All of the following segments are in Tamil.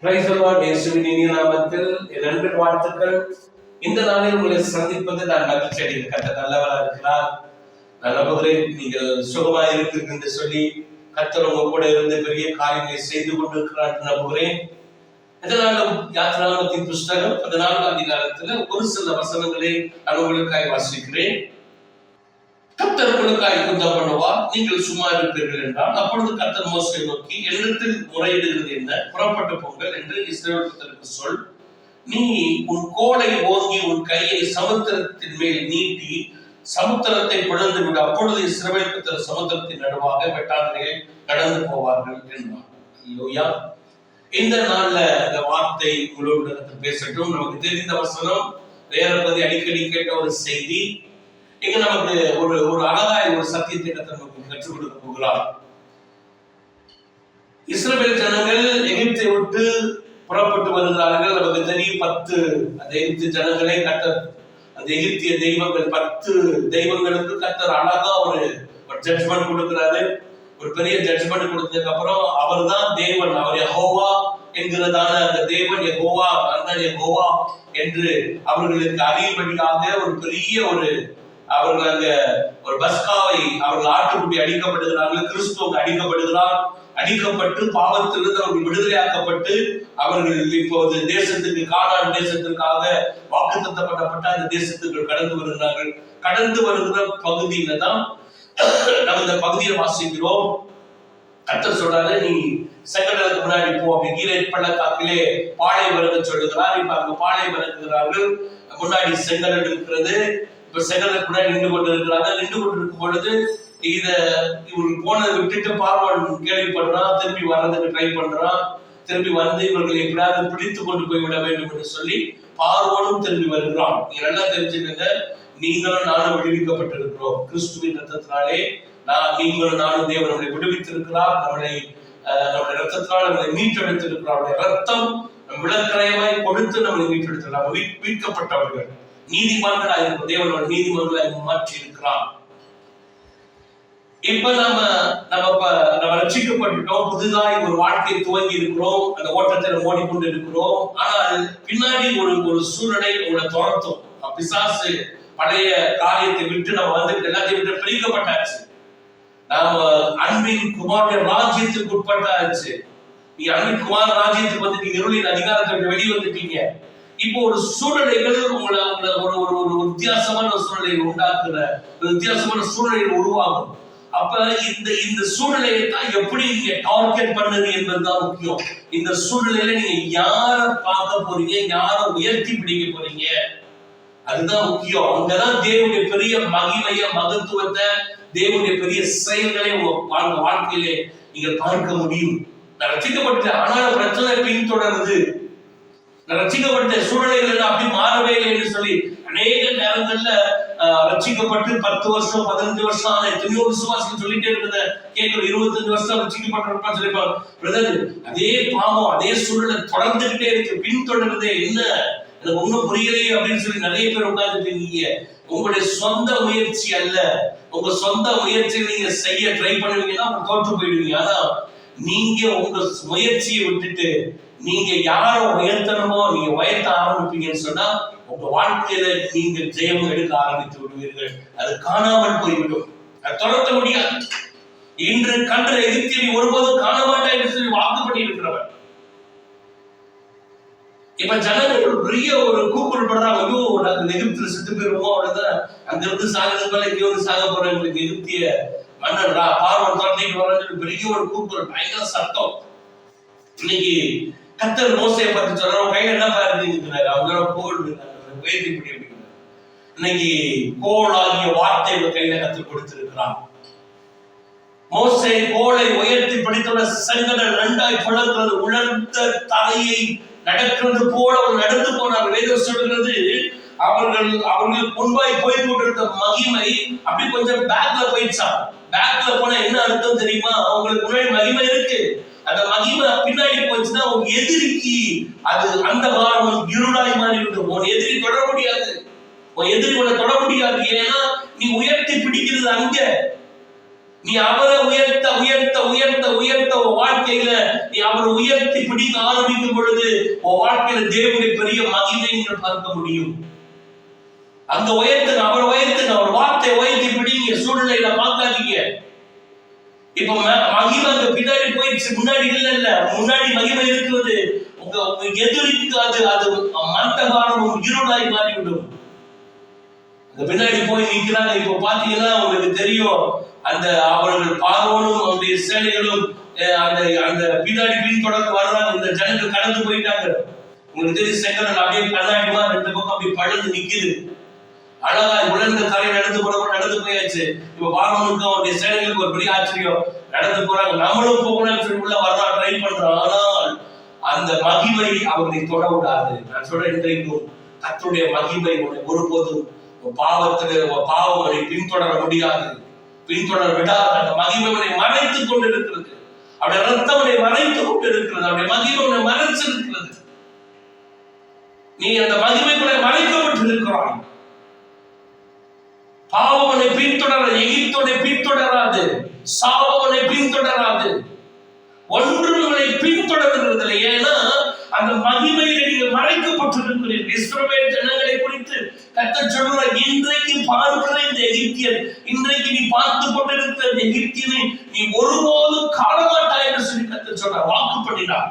Praise the Lord. இயேசுவின் இனிய நாமத்தில் என் அன்பின் வாழ்த்துக்கள். இந்த நாளில் உங்களை சந்திப்பது நான் மகிழ்ச்சி அடைகிறேன். கர்த்தர் நல்லவராக இருக்கிறார். நான் நம்புகிறேன் நீங்கள் சுகமாக இருக்கிறீர்கள் என்று சொல்லி கர்த்தர் உங்க கூட இருந்து பெரிய காரியங்களை செய்து கொண்டிருக்கிறார் என்று நம்புகிறேன். இதனாலும் யாத்திராகமத்தின் புஸ்தகம் 14ஆம் அதிகாரத்துல ஒரு சில வசனங்களை நான் உங்களுக்காக வாசிக்கிறேன். கர்த்தர் உங்களுக்காக யுத்தம் பண்ணுவார், நீங்கள் சும்மா இருப்பீர்கள் என்றால், அப்பொழுது கர்த்தர் மோசேயை நோக்கி, என்னிடத்தில் முறையிடுகிறது என்ன? புறப்பட்டு போங்கள் என்று இஸ்ரவேல் புத்திரருக்கு சொல். நீ உன் கோலை ஓங்கி உன் கையை சமுத்திரத்தின் மேல் நீட்டி சமுத்திரத்தை பிளந்து விடு. அப்பொழுது இஸ்ரவேல் புத்திரர் சமுத்திரத்தின் நடுவாக வெட்டாந்தரையில் கடந்து போவார்கள் என்றார். அல்லேலூயா. இந்த நாள்ல இந்த வார்த்தை உங்களோடு பேசட்டும். நமக்கு தெரிந்த வசனம், வேற பதி அடிக்கடி கேட்ட ஒரு செய்தி. இங்க நமக்கு ஒரு அழகாய் ஒரு சத்தியத்தை நமக்கு கற்றுக் கொடுக்க போகிறார். இஸ்ரவேல் ஜனங்கள் எகிப்தை விட்டு புறப்பட்டு வருகிறார்கள். நமக்கு தெரியும் 10 அந்த எகிப்து ஜனங்களை கர்த்தர், அந்த எகிப்திய தெய்வங்கள் 10 தெய்வங்களுக்கு கர்த்தர் அழகா ஒரு ஜட்ஜ்மெண்ட் கொடுக்கிறாரு. ஒரு பெரிய ஜட்ஜ்மெண்ட் கொடுத்ததுக்கு அப்புறம் அவர் தான் தேவன், அவர் யெகோவா என்கிறதான அந்த தேவன் யெகோவா, அந்த யெகோவா என்று அவர்களுக்கு அறியும்படியாக ஒரு பெரிய அவர்கள் அங்க ஒரு பஸ்காவை அவர்கள் ஆட்டுக்குட்டி அடிக்கப்படுகிறார்கள். கிறிஸ்துவ அடிக்கப்படுகிறார். அடிக்கப்பட்டு பாவத்திலிருந்து அவர்கள் விடுதலையாக்கப்பட்டு அவர்கள் இப்போது தேசத்துக்கு, கானான் தேசத்திற்காக வாக்குத்தத்தப்பட்ட அந்த தேசத்துக்கு கடந்து வருகிறார்கள். கடந்து வருகிற பகுதியில தான் நம்ம இந்த பகுதியை வாசிக்கிறோம். கர்த்தர் சொல்றாரு, நீ செங்கடலுக்கு முன்னாடி போ. அப்படி கீழே பள்ளத்தாக்கிலே பாலை வறங்க சொல்லுகிறார். இப்ப அங்க பாலை வறங்குகிறார்கள். முன்னாடி செங்கடல் இருக்கிறது. இப்ப செங்கடலுக்கு முன்னாடி நின்று கொண்டு இருக்கிறாங்க. நின்று கொண்டு இருக்கும் பொழுது இவர்கள் போனதை விட்டுட்டு பார்வோன் கேள்விப்படுறான். திரும்பி வர்றதுக்கு ட்ரை பண்றான். திரும்பி வந்து இவர்கள் எப்படியாவது பிடித்து கொண்டு போய் விட வேண்டும் என்று சொல்லி பார்வோனும் திரும்பி வருகிறான். நீங்க நல்லா தெரிஞ்சுக்கங்க, நீங்களும் நானும் விடுவிக்கப்பட்டிருக்கிறோம். கிறிஸ்துவின் ரத்தத்தினாலே நீங்களும் நானும் தேவன் நம்மளை விடுவித்திருக்கிறார். நம்முடைய ரத்தத்தினால் நம்மளை மீட்டெடுத்திருக்கிறார். அவருடைய ரத்தம் விளக்கரையமாய் கொடுத்து நம்மளை மீட்டெடுத்திருக்கிறார். மீட்கப்பட்டவர்கள் நீதிமான்களாக இருக்கும். தேவனோட நீதிமான்களாக மாற்றி இருக்கிறார். இப்ப நம்ம ரட்சிக்கப்பட்டுட்டோம். புதிதாய் ஒரு வாழ்க்கையை துவங்கி இருக்கிறோம். அந்த ஓட்டத்தை ஓடிக்கொண்டு இருக்கிறோம். ஆனால் பின்னாடி ஒரு சூழ்நிலை உங்களை துரத்தும். பிசாசு பழைய காரியத்தை விட்டு நம்ம வந்து எல்லாத்தையும் விட்டு பிரிக்கப்பட்டாச்சு. நாம அன்பின் குமார ராஜ்யத்துக்கு உட்பட்டாச்சு. நீங்க அன்பின் குமார ராஜ்யத்துக்கு வந்து நீங்க இருளின் அதிகாரத்தை வெளியே வந்துட்டீங்க. இப்போ ஒரு சூழ்நிலைகள் உங்களை ஒரு வித்தியாசமான சூழ்நிலையை உண்டாக்குற, ஒரு வித்தியாசமான சூழ்நிலைகள் உருவாகும். அப்ப இந்த சூழ்நிலையை தான் எப்படி நீங்க டார்கெட் பண்ணுது என்பதுதான் முக்கியம். இந்த சூழ்நிலையில நீங்க யார பார்க்க போறீங்க, யார உயர்த்தி பிடிக்க போறீங்க, அதுதான் முக்கியம். அங்கதான் தேவனுடைய பெரிய மகிமைய, மகத்துவத்தை, தேவனுடைய பெரிய செயல்களை உங்க வாழ்க்கையிலே நீங்க பார்க்க முடியும். நான் ரட்சிக்கப்பட்டேன், ஆனால் பிரச்சனை பின்தொடருது. நான் ரட்சிக்கப்பட்ட சூழ்நிலைகள் அப்படி மாறவே இல்லை என்று சொல்லி அநேக நேரங்கள்ல ரட்சிக்கப்பட்டு 10 வருஷம் 15 வருஷம் ஆன எத்தனையோ விசுவாசிகள் சொல்லிட்டே இருக்கிறத கேட்கிற. 25 வருஷம் ரட்சிக்கப்பட்டிருப்பான்னு சொல்லிப்பாங்க. பிரதர், அதே பாவம், அதே சூழ்நிலை தொடர்ந்துகிட்டே இருக்கு, பின்தொடருதே, என்ன எனக்கு ஒண்ணும் புரியலையே அப்படின்னு சொல்லி நிறைய பேர் உட்கார்ந்துட்டு இருக்கீங்க. உங்களுடைய சொந்த முயற்சி அல்ல. உங்க சொந்த முயற்சியை நீங்க செய்ய ட்ரை பண்ணுவீங்கன்னா தோற்று போயிடுவீங்க. ஆனா நீங்க உங்க முயற்சியை விட்டுட்டு நீங்க யார உயர்த்தணுமோ நீங்க உயர்த்த ஆரம்பிப்பீங்கன்னு சொன்னா உங்க வாழ்க்கையில நீங்க ஜெயம் எடுக்க ஆரம்பித்து விடுவீர்கள். அது காணாமல் போய்விடும். அது தொடர்த்த முடியாது. இன்று கன்ற எகிப்தியை ஒருபோதும் காண மாட்டாய் என்று சொல்லி வாக்கு பண்ணி இருக்கிறவர். இப்ப ஜனங்கள் பெரிய ஒரு கூக்குரல் பண்றாங்க, ஐயோ நாங்க எகிப்துல செத்து போயிருவோம், அவ்வளவுதான், அங்க இருந்து சாகிறது போல இங்க வந்து சாக போறோம், எங்களுக்கு எகிப்திய மன்னன் பார்வோன் துரத்திட்டு வர்றதுன்னு பெரிய ஒரு கூக்குரல், பயங்கர சத்தம். இன்னைக்கு கர்த்தர் மோசேயை பார்த்து சொல்றாரு, கையில என்ன பாருங்கிறாரு, அவங்களோட கோல் உயர்த்தி பிடி அப்படிங்கிறார். இன்னைக்கு கோல் ஆகிய வார்த்தை கையில கற்றுக் கொடுத்திருக்கிறார். மோசே கோலை உயர்த்தி பிடித்தோட செங்கடல் 2ஆய் பிளக்கிறது. உலர்ந்த தலையை நடக்கிறது போல அவர் நடந்து போனார். வேதம் சொல்கிறது, அவர்களுக்கு முன்பாய் போய் கொண்டிருந்த மகிமை அப்படி கொஞ்சம் பேக்ல போயிடுச்சா. பேக்ல போனா என்ன அர்த்தம் தெரியுமா? அவங்களுக்கு முன்னாடி மகிமை இருக்கு, அந்த மகிமை பின்னாடி போச்சுன்னா உங்க எதிரிக்கு அது அந்த காலம் இருளாய் மாறி விடும். உன் எதிரி தொட முடியாது, உன் எதிரி உன்னை தொட முடியாது. ஏன்னா நீ உயர்த்தி பிடிக்கிறது அங்க. நீ அவரை உயர்த்த உயர்த்த உயர்த்த உயர்த்த உன் வாழ்க்கையில நீ அவரை உயர்த்தி பிடிக்க ஆரம்பிக்கும் பொழுது உன் வாழ்க்கையில தேவனுடைய பெரிய மகிமை நீங்கள் பார்க்க முடியும். அங்க உயர்த்துங்க, அவர் உயர்த்துங்க, அவர் வார்த்தை உயர்த்தி பிடிங்க. சூழ்நிலையில பார்க்காதீங்க. இப்ப மகிமை அங்க பின்னாடி போயிடுச்சு, முன்னாடி இல்ல. முன்னாடி மகிமை இருக்கிறது. உங்க எதிரிக்கு அது மந்தகாரம் இருளாய் மாறிவிடும். அந்த பின்னாடி போய் நிற்கிறாங்க. இப்ப பாத்தீங்கன்னா உங்களுக்கு தெரியும், அந்த அவர்கள் பார்வோனும் அவருடைய சேனைகளும் அந்த பின்னாடி பின்தொடர்ந்து வர்றாங்க. இந்த ஜனங்கள் கடந்து போயிட்டாங்க. உங்களுக்கு தெரியும், செங்கடல் அப்படியே கண்ணாடிமா 2 பக்கம் அப்படி பழுந்து நிக்குது. அழகா உலர்ந்த கரை நடந்து போயாச்சு. இப்ப பார்வோனுக்கு அவருடைய சேனைகளுக்கு ஒரு பெரிய ஆச்சரியம், நடந்து போறாங்க. நம்மளும் போகணும்னு சொல்லி உள்ள வரலாம் ட்ரை பண்றோம். ஆனால் அந்த மகிமை அவர்களை தொட விடாது. நான் சொல்றேன், இன்றைக்கும் கர்த்தருடைய மகிமை ஒருபோதும் பாவம் அவரை பின்தொடர முடியாது, பின்தொடர விடாது. அந்த மகிமை மறைத்துக் கொண்டு இருக்கிறது. அவருடைய ரத்தம் மறைத்துக் கொண்டு இருக்கிறது. அவருடைய மகிமை மறைச்சிருக்கிறது. நீ அந்த மகிமைக்குள்ளே மறைக்கப்பட்டு இருக்கிறாய். பாவமனை பின்தொடர எகிப்தோட பின்தொடராது, சாபமனை பின்தொடராது, ஒன்றும் உங்களை பின்தொடர்கிறது. ஏன்னா அந்த மகிமையில நீங்கள் மறைக்கப்பட்டிருக்கிறீர்கள். இஸ்ரவேல் ஜனங்களை குறித்து கர்த்தர் சொல்றார், இன்றைக்கு பார்க்கிற இந்த எகிப்தியன், இன்றைக்கு நீ பார்த்து கொண்டிருக்கிற இந்த எகிப்தியனை நீ ஒருபோதும் காணமாட்டாய் என்று சொல்லி கர்த்தர் சொல்றார். வாக்கு பண்ணினார்.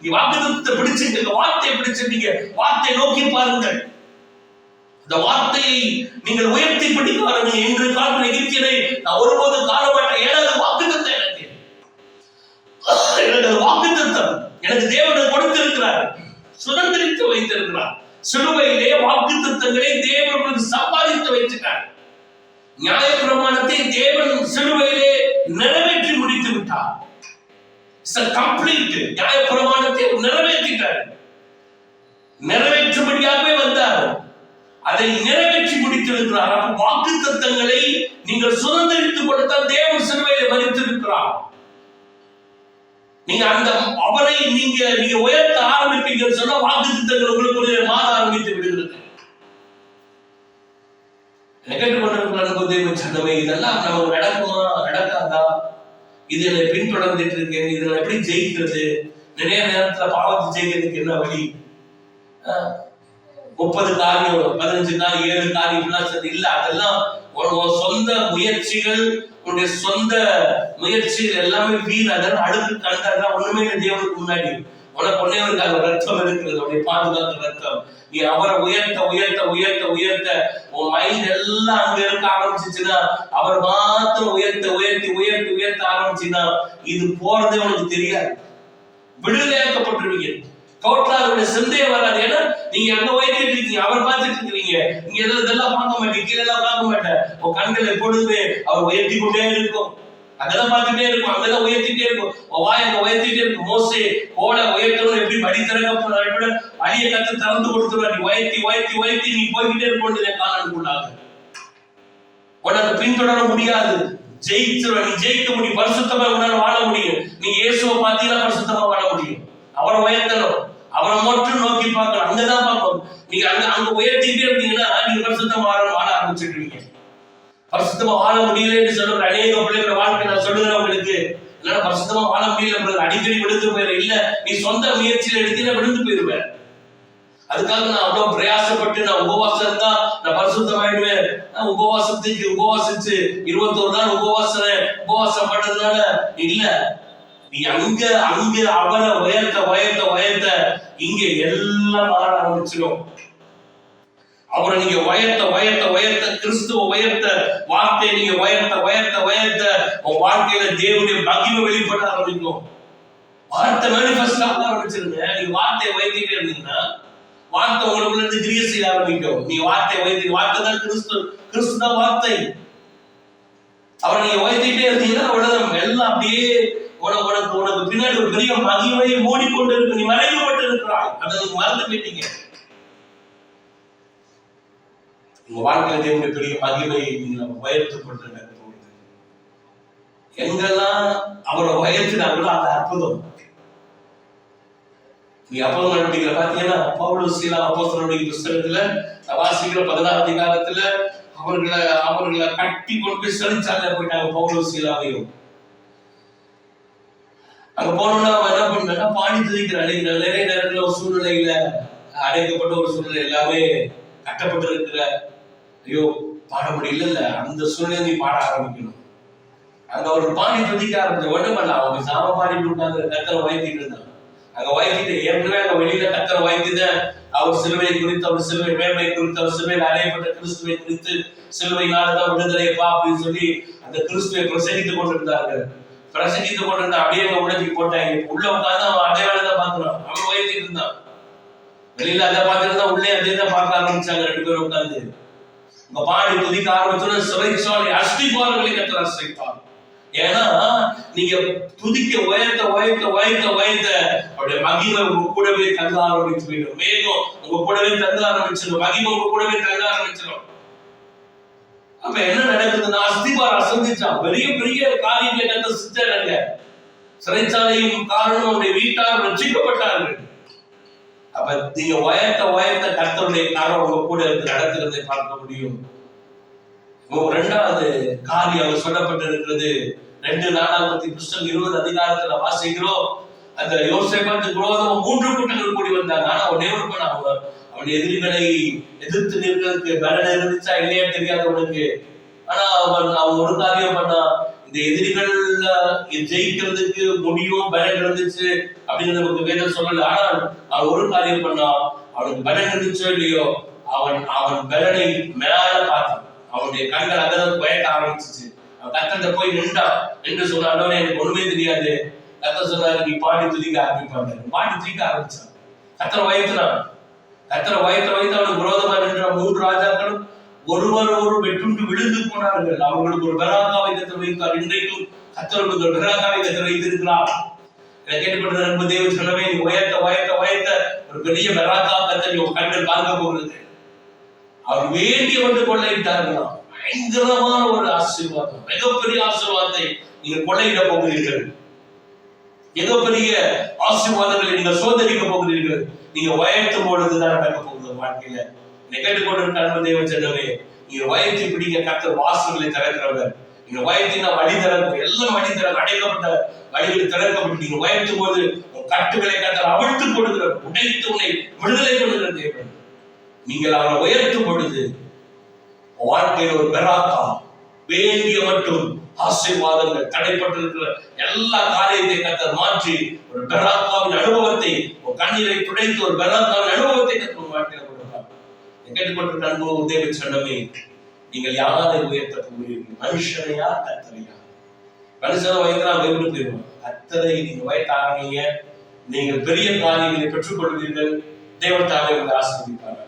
நீ வாக்குத்தத்தத்தை பிடிச்சிருக்க, வார்த்தையை பிடிச்சிருக்கீங்க, வார்த்தையை நோக்கி பாருங்கள். இந்த வார்த்தையை நீங்கள் உயர்த்தி பிடிக்க ஆரம்பிங்க. இன்று காணும் எகிப்தியனை நான் ஒருபோதும் காணமாட்டேன். ஏன்னா வாக்குத்தத்தம் எனக்கு வாக்குத்தத்தம் எனக்கு தேவன் கொடுத்திருக்கிறார், சுதந்திரித்து வைத்திருக்கிறார். சிலுவையிலே வாக்குத்தத்தங்களை தேவன் சம்பாதித்து வைத்திருக்கிறார். நியாயப்பிரமாணத்தை தேவன் சிலுவையிலே நிறைவேற்றி முடித்து விட்டார். நியாயப்பிரமாணத்தை நிறைவேற்றிட்டார். நிறைவேற்றும்படியாகவே வந்தார், அதை நிறைவேற்றி முடித்திருக்கிறார். வாக்குத்தத்தங்களை நீங்கள் சுதந்திரித்துக் கொடுத்தால் தேவன் சிலுவையிலே மரித்திருக்கிறார். நீங்க அந்த அவரை நீங்க உயர்த்த ஆரம்பிப்பீங்கன்னு சொன்னா வாக்குத்தத்தங்கள் உங்களுக்கு மாற ஆரம்பித்து விடுகிறது. கேட்டுக்கொண்டிருக்கிறமே, இதெல்லாம் நமக்கு நடக்குமா நடக்காதா? இது என்னை பின்தொடர்ந்துட்டு இருக்கேன், இதை நான் எப்படி ஜெயிக்கிறது? நிறைய நேரத்துல பாவத்தை ஜெயிக்கிறதுக்கு என்ன வழி? 30 காரியம், 15 காரியம், 7 காரியம் இல்ல. அதெல்லாம் சொந்த முயற்சிகள், உன்னுடைய சொந்த முயற்சிகள் எல்லாமே வீண். அதெல்லாம் அடுத்து கண்டா ஒண்ணுமே தேவனுக்கு முன்னாடி உனக்கு ஒன்னே ஒரு ரத்தம் இருக்கிறது, அவருடைய பாதுகாப்பு ரத்தம். நீ அவரை உயர்த்த உயர்த்த உயர்த்த உயர்த்த உன் மைண்ட் எல்லாம் அங்க இருக்க ஆரம்பிச்சுச்சுன்னா, அவர் மாத்திரம் உயர்த்த உயர்த்தி உயர்த்தி உயர்த்த ஆரம்பிச்சுன்னா இது போறதே உனக்கு தெரியாது. விடுதலையாக்கப்பட்டிருவீங்க. டோட்டலா சிந்தையே வராது. ஏன்னா நீங்க அங்க உயர்த்திட்டு இருக்கீங்க, அவர் பார்த்துட்டு இருக்கிறீங்க. நீங்க இதெல்லாம் பார்க்க மாட்டீங்க, கீழே எல்லாம் பார்க்க மாட்டேன். உன் கண்கள் எப்பொழுதுமே அவர் உயர்த்தி கொண்டே இருக்கும். அதெல்லாம் பார்த்துட்டே இருக்கும், அங்கதான் உயர்த்திட்டே இருக்கும். வாய் அங்க உயர்த்திட்டே இருக்கும். மோசே கோட உயர்த்தணும், எப்படி வழி திறக்க வழியை கத்து திறந்து கொடுத்துருவா. நீ உயர்த்தி உயர்த்தி உயர்த்தி நீ போய்கிட்டே இருக்க காலனுக்குள்ளாக உனக்கு பின்தொடர முடியாது. ஜெயிச்சிருவ, நீ ஜெயிக்க முடியும். பரிசுத்தமா உன்னால வாழ முடியும். நீ இயேசுவை பார்த்தீங்கன்னா பரிசுத்தமா வாழ முடியும். அவரை உயர்த்தணும், அவரை மட்டும் நோக்கி பார்க்கணும், அங்கதான் பார்க்கணும். நீங்க அங்க உயர்த்திட்டே இருந்தீங்கன்னா நீங்க பரிசுத்தமா வாழ ஆரம்பிச்சிருக்கீங்க. பரிசுத்தமா வாழ முடியலன்னு சொல்ற அநேக பிள்ளைகளோட வாழ்க்கை நான் சொல்லுறேன் உங்களுக்கு. இல்லைன்னா பரிசுத்தமா வாழ முடியல, அடிக்கடி விழுந்து போயிரு. இல்ல நீ சொந்த முயற்சியில எடுத்தீங்கன்னா விழுந்து போயிருவேன். அதுக்காக நான் அவ்வளவு பிரயாசப்பட்டு நான் உபவாசம் இருந்தா நான் பரிசுத்தமாயிடுவேன். நான் உபவாசிச்சு 21 நாள் உபவாசம் பண்ணதுனால இல்ல. நீ அங்க அவரை உயர்த்த உயர்த்த உயர்த்த இங்க எல்லாம் மாற ஆரம்பிச்சிடும். அவரை நீங்க உயர்த்த உயர்த்த உயர்த்த, கிறிஸ்துவ உயர்த்த, வார்த்தையை நீங்க உயர்த்த உயர்த்த உயர்த்த உன் வாழ்க்கையில தேவனுடைய மகிமை வெளிப்பட ஆரம்பிக்கும். வார்த்தை மேனிஃபெஸ்ட் ஆக ஆரம்பிச்சிருங்க. நீங்க வார்த்தையை உயர்த்திட்டே இருந்தீங்கன்னா வார்த்தை உங்களுக்குள்ள இருந்து கிரியை செய்ய ஆரம்பிக்கும். நீ வார்த்தையை உயர்த்தி, வார்த்தை தான் கிறிஸ்து தான் வார்த்தை. அவரை நீங்க உயர்த்திட்டே இருந்தீங்கன்னா உலகம் எல்லாம் அப்படியே உனக்கு பின்னாடி ஒரு பெரிய மகிமையை மூடிக்கொண்டு இருக்கு. நீ மறைக்கப்பட்டு இருக்கிறாய், அதை நீங்க மறந்து போயிட்டீங்க. உங்க வாழ்க்கையில தேவனுடைய பெரிய மகிமையை நீங்க உயர்த்தப்பட்டு எங்கெல்லாம் அவரை உயர்த்தினாங்களோ அந்த அற்புதம். நீ அப்போஸ்தலர் நடவடிக்கைகளை பார்த்தீங்கன்னா பவுல் சீலா அப்போஸ்தலருடைய புத்தகத்துல வாசிக்கிற 16 அதிகாரத்துல அவர்களை கட்டி கொண்டு போய் சிறைச்சாலையில போயிட்டாங்க. பவுல் சீலாவையும் அங்க போனோம்னா அவன் என்ன பண்ணா பாடி துதிக்கிறான். நிறைய நேரத்துல ஒரு சூழ்நிலையில அடைக்கப்பட்ட ஒரு சூழ்நிலை எல்லாமே கட்டப்பட்டு இருக்கிற, ஐயோ பாட முடியல, அந்த சூழ்நிலை நீ பாட ஆரம்பிக்கணும். அங்க ஒரு பாடி துதிக்க ஆரம்பிச்ச ஒண்ணும் பண்ணல, அவங்க சாம பாடிட்டு உட்கார்ந்து கத்தரை வாய்த்திட்டு இருந்தான். அங்க வாய்த்திட்டு ஏற்கனவே அங்க வெளியில கத்தரை வாய்த்திட்டு அவர் சிலுவை குறித்து, அவர் சிலுவை மேன்மை குறித்து, அவர் சிலுவையில் அறையப்பட்ட கிறிஸ்துவை குறித்து, சிலுவையினாலதான் விடுதலையப்பா அப்படின்னு சொல்லி அந்த கிறிஸ்துவை பிரசங்கித்துக் கொண்டிருந்தார்கள். பிரசங்கித்துக் கொண்டிருந்தா அப்படியே உடஞ்சி போட்டாங்க. உள்ள உட்கார்ந்து அவன் அதே வேலைதான் பாக்குறான். அவன் வாய்த்திட்டு இருந்தான். வெளியில அதை பார்த்துட்டு உள்ளே அதே தான் பார்க்க ஆரம்பிச்சாங்க ரெண்டு பேரும் உட்கார்ந்து. உங்க பாடி துதிக்க ஆரம்பிச்சோன்னு சிறைச்சாலை அஸ்திபாரங்களை கத்தர் அசைத்தார். ஏன்னா நீங்க துதிக்க உயர்த்த உயர்த்த உயர்த்த உயர்த்த அவருடைய மகிமை உங்க கூடவே தங்க ஆரம்பிச்சு போயிடும். மேகம் உங்க கூடவே தங்க ஆரம்பிச்சிடும். மகிமை உங்க கூடவே தங்க ஆரம்பிச்சிடும். அப்ப என்ன நடக்குதுன்னா அஸ்திபாரம் அசந்திச்சான். பெரிய பெரிய காரியங்களை கத்த செஞ்சாங்க. சிறைச்சாலையும் காரணம் அவருடைய வீட்டார் ரட்சிக்கப்பட்டார்கள். அப்ப நீங்க உயர்த்த உயர்த்த கர்த்தருடைய காரணம் உங்க கூட இருந்து நடத்துகிறதை பார்க்க முடியும். இரண்டாவது காரியம் சொல்லப்பட்டிருக்கிறது 2 நாளாகமத்தின் புஸ்தகம் 20 அதிகாரத்துல வாசிக்கிறோம். அந்த யோசேப்புக்கு விரோதமா 3 கூட்டங்கள் கூடி வந்தாங்க. ஆனா ஒன்னே ஒரு பண்ணாங்க, அவன் எதிரிகளை எதிர்த்து நிற்கிறதுக்கு பலன் இருந்துச்சா இல்லையா தெரியாது அவனுக்கு. ஆனா அவன் ஒரு காரியம் பண்ணா, இந்த எதிரிகள் ஜெயிக்கிறதுக்கு முடியும் பலன் இருந்துச்சு அப்படின்னு நமக்கு வேதம் சொல்லல. ஆனால் அவன் ஒரு காரியம் பண்ணா, அவனுக்கு பலன் இருந்துச்சோ இல்லையோ, அவன் பலனை மேல பார்த்தான். அவனுடைய கண்கள் அதற்கு பயக்க ஆரம்பிச்சிச்சு. அவன் கத்தத்தை போய் நின்றான். நின்று சொன்னாலும் எனக்கு ஒண்ணுமே தெரியாது. கத்த சொன்னாரு, நீ பாடி துதிக்க ஆரம்பிப்பாங்க. பாடி துதிக்க ஆரம்பிச்சான். கத்தரை வயத்துனான். கத்தரை வயத்த வைத்து அவனுக்கு விரோதமா நின்ற 3 ராஜாக்களும் ஒருவர் வெட்டுண்டு விழுந்து போனார்கள். அவர்களுக்கு ஒரு பெராகாவை கத்தர் வைத்தார். இன்றைக்கும் கத்தருக்கு ஒரு பெராகாவை கத்தர் வைத்திருக்கிறார். இதை கேட்டுக்கொண்ட நண்பு தேவ சொன்னவே, நீ உயர்த்த உயர்த்த உயர்த்த ஒரு பெரிய பெராகா கத்தர் உங்க கண்கள் பார்க்க போகிறது. அவர் வேண்டிய வந்து கொள்ளையிட்டார்களாம். பயங்கரமான ஒரு ஆசீர்வாதம், மிகப்பெரிய ஆசீர்வாதத்தை நீங்க கொள்ளையிட போகிறீர்கள். மிகப்பெரிய ஆசீர்வாதங்களை நீங்க சோதரிக்க போகிறீர்கள். நீங்க உயர்த்தும் பொழுதுதான் நடக்க போகுது வாழ்க்கையில. இதை கேட்டுக்கொண்டிருக்க அன்பு தேவ சொன்னவே, நீங்க உயர்த்தி பிடிக்க கர்த்தர் வாசல்களை திறக்கிறவர். நீங்க உயர்த்தினா வழி திறக்கும். எல்லாம் வழி திறக்கும். அடைக்கப்பட்ட வழிகள் திறக்கப்பட்டு நீங்க உயர்த்தும் போது கட்டுகளை கர்த்தர் அவிழ்த்து கொடுக்கிறார். உடைத்து உன்னை விடுதலை கொடுக்கிற தேவன். நீங்கள் அவரை உயர்த்தும் பொழுது வாழ்க்கையில் ஒரு பெராக்கா, வேண்டிய மட்டும் ஆசீர்வாதங்கள், தடைப்பட்டிருக்கிற எல்லா காரியத்தை கர்த்தர் மாற்றி ஒரு பெராக்காவின் அனுபவத்தை, ஒரு கண்ணீரை துடைத்து ஒரு பெராக்காவின் அனுபவத்தை கர்த்தர் வாழ்க்கையில் கொடுத்தார். கேட்டுக்கொண்டிருக்கிற அனுபவம் தேவ சொன்னமே, நீங்கள் யாரை உயர்த்த போகிறீர்கள்? மனுஷனையா கர்த்தரையா? மனுஷனை உயர்த்தா வெறும் போயிடுவோம். கர்த்தரை நீங்க உயர்த்த ஆரம்பிங்க. நீங்கள் பெரிய காரியங்களை பெற்றுக் கொள்வீர்கள். தேவன் தாமே உங்களை ஆசீர்வதிப்பார்.